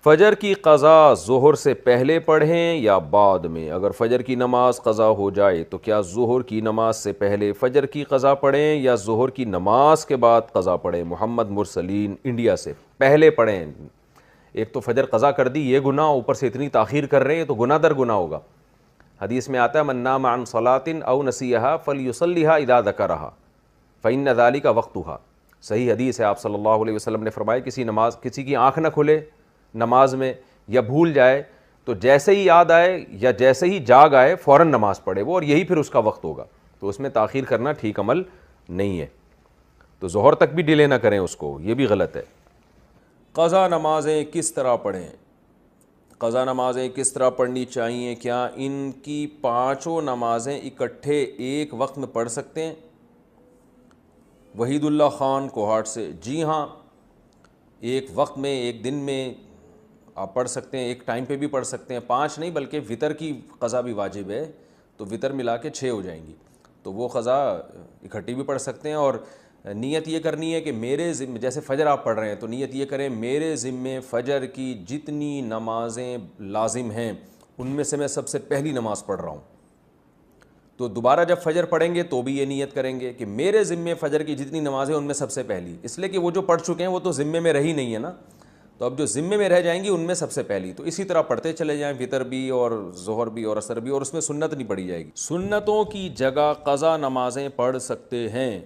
فجر کی قضا ظہر سے پہلے پڑھیں یا بعد میں؟ اگر فجر کی نماز قضا ہو جائے تو کیا ظہر کی نماز سے پہلے فجر کی قضا پڑھیں یا ظہر کی نماز کے بعد قضا پڑھیں؟ محمد مرسلین انڈیا سے۔ پہلے پڑھیں۔ ایک تو فجر قضا کر دی، یہ گناہ، اوپر سے اتنی تاخیر کر رہے ہیں تو گناہ در گناہ ہوگا۔ حدیث میں آتا ہے من نام عن صلاۃ او نسیھا فلیصلیھا اذا ذکرھا فإن ذلک وقتھا۔ صحیح حدیث ہے، آپ صلی اللہ علیہ وسلم نے فرمایا کسی کی آنکھ نہ کھلے نماز میں یا بھول جائے تو جیسے ہی یاد آئے یا جیسے ہی جاگ آئے فوراً نماز پڑھے وہ، اور یہی پھر اس کا وقت ہوگا۔ تو اس میں تاخیر کرنا ٹھیک عمل نہیں ہے، تو ظہر تک بھی ڈیلے نہ کریں اس کو، یہ بھی غلط ہے۔ قضا نمازیں کس طرح پڑھیں؟ قضا نمازیں کس طرح پڑھنی چاہیے؟ کیا ان کی پانچوں نمازیں اکٹھے ایک وقت میں پڑھ سکتے ہیں؟ وحید اللہ خان کوہاٹ سے۔ جی ہاں، ایک وقت میں، ایک دن میں آپ پڑھ سکتے ہیں، ایک ٹائم پہ بھی پڑھ سکتے ہیں۔ 5 نہیں بلکہ وطر کی قضا بھی واجب ہے، تو وطر ملا کے 6 ہو جائیں گی، تو وہ قضا اکٹھی بھی پڑھ سکتے ہیں۔ اور نیت یہ کرنی ہے کہ میرے ذمے، جیسے فجر آپ پڑھ رہے ہیں تو نیت یہ کریں میرے ذمے فجر کی جتنی نمازیں لازم ہیں ان میں سے میں سب سے پہلی نماز پڑھ رہا ہوں۔ تو دوبارہ جب فجر پڑھیں گے تو بھی یہ نیت کریں گے کہ میرے ذمے فجر کی جتنی نمازیں ان میں سب سے پہلی، اس لیے کہ وہ جو پڑھ چکے ہیں وہ تو ذمے میں رہی نہیں ہے نا، تو اب جو ذمے میں رہ جائیں گی ان میں سب سے پہلی، تو اسی طرح پڑھتے چلے جائیں، وطر بھی اور ظہر بھی اور عصر بھی، اور اس میں سنت نہیں پڑھی جائے گی۔ سنتوں کی جگہ قضا نمازیں پڑھ سکتے ہیں؟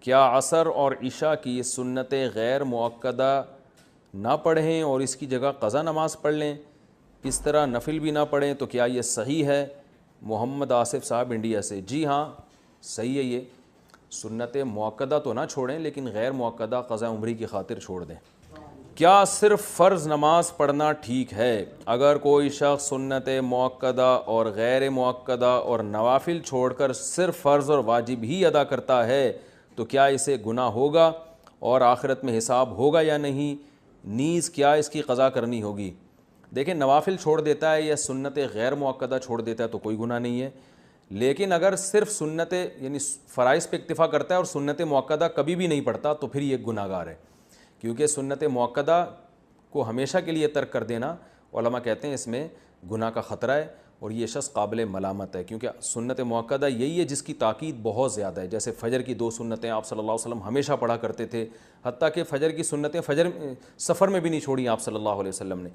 کیا عصر اور عشاء کی سنتیں غیر مؤکدہ نہ پڑھیں اور اس کی جگہ قضا نماز پڑھ لیں؟ اس طرح نفل بھی نہ پڑھیں تو کیا یہ صحیح ہے؟ محمد آصف صاحب انڈیا سے۔ جی ہاں صحیح ہے، یہ سنت مؤکدہ تو نہ چھوڑیں لیکن غیر مؤکدہ قضا عمری کی خاطر چھوڑ دیں۔ کیا صرف فرض نماز پڑھنا ٹھیک ہے؟ اگر کوئی شخص سنت مؤکدہ اور غیر مؤکدہ اور نوافل چھوڑ کر صرف فرض اور واجب ہی ادا کرتا ہے تو کیا اسے گناہ ہوگا اور آخرت میں حساب ہوگا یا نہیں؟ نیز کیا اس کی قضا کرنی ہوگی؟ دیکھیں، نوافل چھوڑ دیتا ہے یا سنت غیر مؤکدہ چھوڑ دیتا ہے تو کوئی گناہ نہیں ہے، لیکن اگر صرف سنت یعنی فرائض پہ اکتفا کرتا ہے اور سنت مؤکدہ کبھی بھی نہیں پڑھتا تو پھر یہ گناہ گار ہے، کیونکہ سنت مؤکدہ کو ہمیشہ کے لیے ترک کر دینا علماء کہتے ہیں اس میں گناہ کا خطرہ ہے اور یہ شخص قابل ملامت ہے، کیونکہ سنت مؤکدہ یہی ہے جس کی تاکید بہت زیادہ ہے۔ جیسے فجر کی 2 سنتیں آپ صلی اللہ علیہ وسلم ہمیشہ پڑھا کرتے تھے، حتیٰ کہ فجر کی سنتیں سفر میں بھی نہیں چھوڑی آپ صلی اللہ علیہ وسلم نے،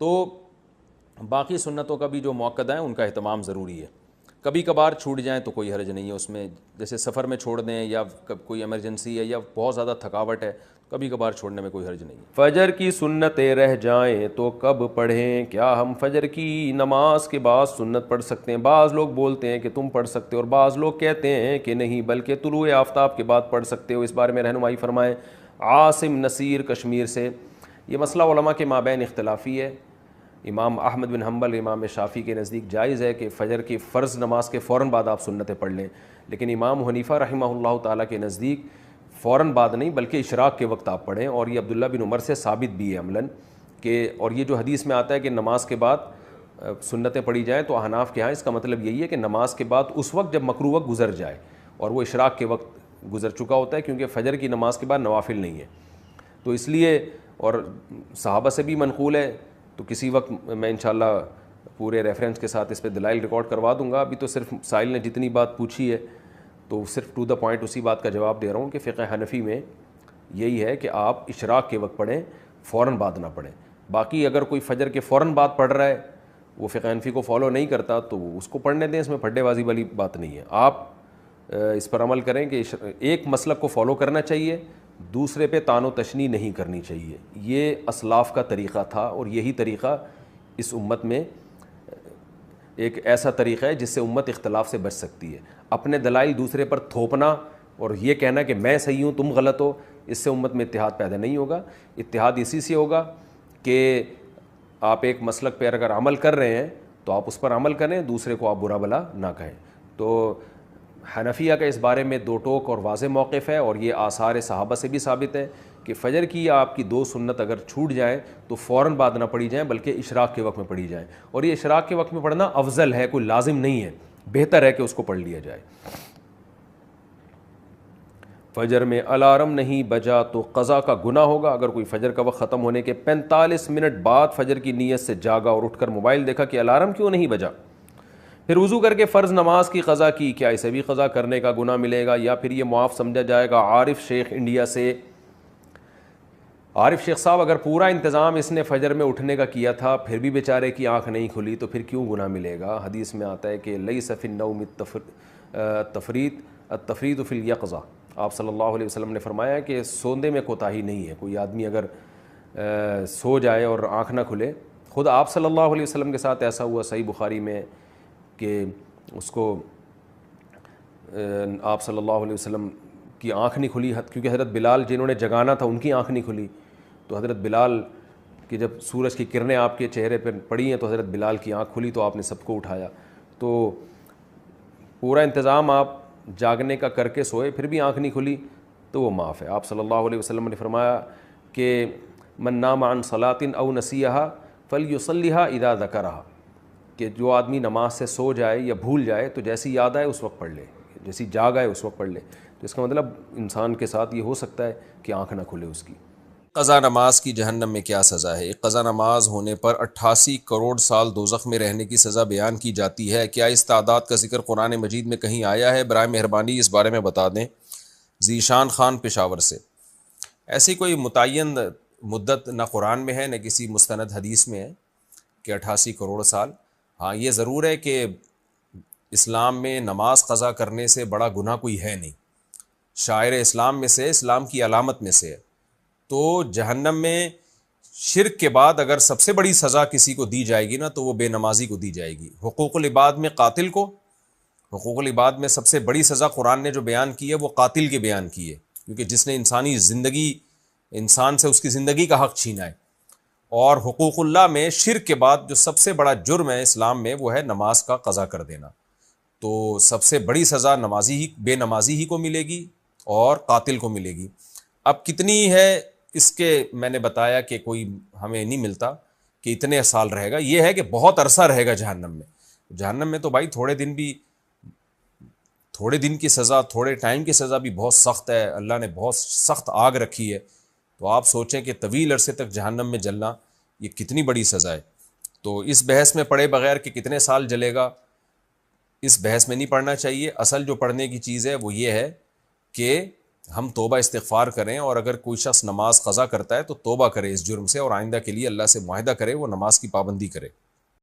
تو باقی سنتوں کا بھی جو مؤکدہ ہیں ان کا اہتمام ضروری ہے۔ کبھی کبھار چھوٹ جائیں تو کوئی حرج نہیں ہے اس میں، جیسے سفر میں چھوڑ دیں یا کوئی ایمرجنسی ہے یا بہت زیادہ تھکاوٹ ہے، کبھی کبھار چھوڑنے میں کوئی حرج نہیں ہے۔ فجر کی سنتیں رہ جائیں تو کب پڑھیں؟ کیا ہم فجر کی نماز کے بعد سنت پڑھ سکتے ہیں؟ بعض لوگ بولتے ہیں کہ تم پڑھ سکتے ہو اور بعض لوگ کہتے ہیں کہ نہیں بلکہ طلوع آفتاب کے بعد پڑھ سکتے ہو، اس بارے میں رہنمائی فرمائیں۔ عاصم نصیر کشمیر سے۔ یہ مسئلہ علماء کے مابین اختلافی ہے۔ امام احمد بن حنبل، امام شافعی کے نزدیک جائز ہے کہ فجر کی فرض نماز کے فوراً بعد آپ سنتیں پڑھ لیں، لیکن امام حنیفہ رحمہ اللہ تعالیٰ کے نزدیک فوراً بعد نہیں بلکہ اشراق کے وقت آپ پڑھیں، اور یہ عبداللہ بن عمر سے ثابت بھی ہے عملاً کہ، اور یہ جو حدیث میں آتا ہے کہ نماز کے بعد سنتیں پڑھی جائیں تو احناف کے ہاں اس کا مطلب یہی ہے کہ نماز کے بعد اس وقت جب مکروہ وقت گزر جائے، اور وہ اشراق کے وقت گزر چکا ہوتا ہے، کیونکہ فجر کی نماز کے بعد نوافل نہیں ہے، تو اس لیے، اور صحابہ سے بھی منقول ہے، تو کسی وقت میں انشاءاللہ پورے ریفرنس کے ساتھ اس پہ دلائل ریکارڈ کروا دوں گا۔ ابھی تو صرف سائل نے جتنی بات پوچھی ہے تو صرف ٹو دا پوائنٹ اسی بات کا جواب دے رہا ہوں کہ فقہ حنفی میں یہی ہے کہ آپ اشراق کے وقت پڑھیں، فوراً بعد نہ پڑھیں۔ باقی اگر کوئی فجر کے فوراً بعد پڑھ رہا ہے، وہ فقہ حنفی کو فالو نہیں کرتا تو اس کو پڑھنے دیں، اس میں پھڈے بازی والی بات نہیں ہے۔ آپ اس پر عمل کریں کہ ایک مسلک کو فالو کرنا چاہیے، دوسرے پہ تان و تشنیع نہیں کرنی چاہیے۔ یہ اسلاف کا طریقہ تھا اور یہی طریقہ اس امت میں ایک ایسا طریقہ ہے جس سے امت اختلاف سے بچ سکتی ہے۔ اپنے دلائل دوسرے پر تھوپنا اور یہ کہنا کہ میں صحیح ہوں تم غلط ہو، اس سے امت میں اتحاد پیدا نہیں ہوگا۔ اتحاد اسی سے ہوگا کہ آپ ایک مسلک پہ اگر عمل کر رہے ہیں تو آپ اس پر عمل کریں، دوسرے کو آپ برا بھلا نہ کہیں۔ تو حنفیہ کا اس بارے میں 2 ٹوک اور واضح موقف ہے، اور یہ آثار صحابہ سے بھی ثابت ہے کہ فجر کی آپ کی 2 سنت اگر چھوٹ جائیں تو فوراً بعد نہ پڑھی جائیں بلکہ اشراق کے وقت میں پڑھی جائیں، اور یہ اشراق کے وقت میں پڑھنا افضل ہے، کوئی لازم نہیں ہے، بہتر ہے کہ اس کو پڑھ لیا جائے۔ فجر میں الارم نہیں بجا تو قضا کا گناہ ہوگا. اگر کوئی فجر کا وقت ختم ہونے کے 45 منٹ بعد فجر کی نیت سے جاگا اور اٹھ کر موبائل دیکھا کہ الارم کیوں نہیں بجا, پھر وضو کر کے فرض نماز کی قضا کی, کیا اسے بھی قضا کرنے کا گناہ ملے گا یا پھر یہ معاف سمجھا جائے گا؟ عارف شیخ انڈیا سے. عارف شیخ صاحب, اگر پورا انتظام اس نے فجر میں اٹھنے کا کیا تھا پھر بھی بیچارے کی آنکھ نہیں کھلی تو پھر کیوں گناہ ملے گا؟ حدیث میں آتا ہے کہ لیس فی النوم التفریط فی الیقظہ. آپ صلی اللہ علیہ وسلم نے فرمایا کہ سوندے میں کوتاہی نہیں ہے. کوئی آدمی اگر سو جائے اور آنکھ نہ کھلے, خود آپ صلی اللہ علیہ وسلم کے ساتھ ایسا ہوا صحیح بخاری میں کہ اس کو آپ صلی اللہ علیہ وسلم کی آنکھ نہیں کھلی, کیونکہ حضرت بلال جنہوں نے جگانا تھا ان کی آنکھ نہیں کھلی, تو حضرت بلال کی جب سورج کی کرنیں آپ کے چہرے پر پڑی ہیں تو حضرت بلال کی آنکھ کھلی تو آپ نے سب کو اٹھایا. تو پورا انتظام آپ جاگنے کا کر کے سوئے پھر بھی آنکھ نہیں کھلی تو وہ معاف ہے. آپ صلی اللہ علیہ وسلم نے فرمایا کہ من نام عن صلاۃ او نسیہا فلیصلیھا اذا ذکرھا, کہ جو آدمی نماز سے سو جائے یا بھول جائے تو جیسی یاد آئے اس وقت پڑھ لے, جیسی جاگ آئے اس وقت پڑھ لے. تو اس کا مطلب انسان کے ساتھ یہ ہو سکتا ہے کہ آنکھ نہ کھلے اس کی. قضا نماز کی جہنم میں کیا سزا ہے؟ ایک قضا نماز ہونے پر 88 کروڑ سال دوزخ میں رہنے کی سزا بیان کی جاتی ہے. کیا اس تعداد کا ذکر قرآن مجید میں کہیں آیا ہے؟ برائے مہربانی اس بارے میں بتا دیں. ذیشان خان پشاور سے. ایسی کوئی متعین مدت نہ قرآن میں ہے نہ کسی مستند حدیث میں ہے کہ 88 کروڑ سال. ہاں یہ ضرور ہے کہ اسلام میں نماز قضا کرنے سے بڑا گناہ کوئی ہے نہیں. شاعر اسلام میں سے, اسلام کی علامت میں سے ہے. تو جہنم میں شرک کے بعد اگر سب سے بڑی سزا کسی کو دی جائے گی نا تو وہ بے نمازی کو دی جائے گی. حقوق العباد میں قاتل کو, حقوق العباد میں سب سے بڑی سزا قرآن نے جو بیان کی ہے وہ قاتل کے بیان کی ہے, کیونکہ جس نے انسانی زندگی, انسان سے اس کی زندگی کا حق چھینا ہے. اور حقوق اللہ میں شرک کے بعد جو سب سے بڑا جرم ہے اسلام میں وہ ہے نماز کا قضا کر دینا. تو سب سے بڑی سزا نمازی ہی, بے نمازی ہی کو ملے گی اور قاتل کو ملے گی. اب کتنی ہے اس کے میں نے بتایا کہ کوئی ہمیں نہیں ملتا کہ اتنے سال رہے گا. یہ ہے کہ بہت عرصہ رہے گا جہنم میں. جہنم میں تو بھائی تھوڑے دن کی سزا, تھوڑے ٹائم کی سزا بھی بہت سخت ہے. اللہ نے بہت سخت آگ رکھی ہے. تو آپ سوچیں کہ طویل عرصے تک جہنم میں جلنا یہ کتنی بڑی سزا ہے. تو اس بحث میں پڑھے بغیر کہ کتنے سال جلے گا, اس بحث میں نہیں پڑھنا چاہیے. اصل جو پڑھنے کی چیز ہے وہ یہ ہے کہ ہم توبہ استغفار کریں, اور اگر کوئی شخص نماز قضا کرتا ہے تو توبہ کرے اس جرم سے, اور آئندہ کے لیے اللہ سے معاہدہ کرے وہ نماز کی پابندی کرے.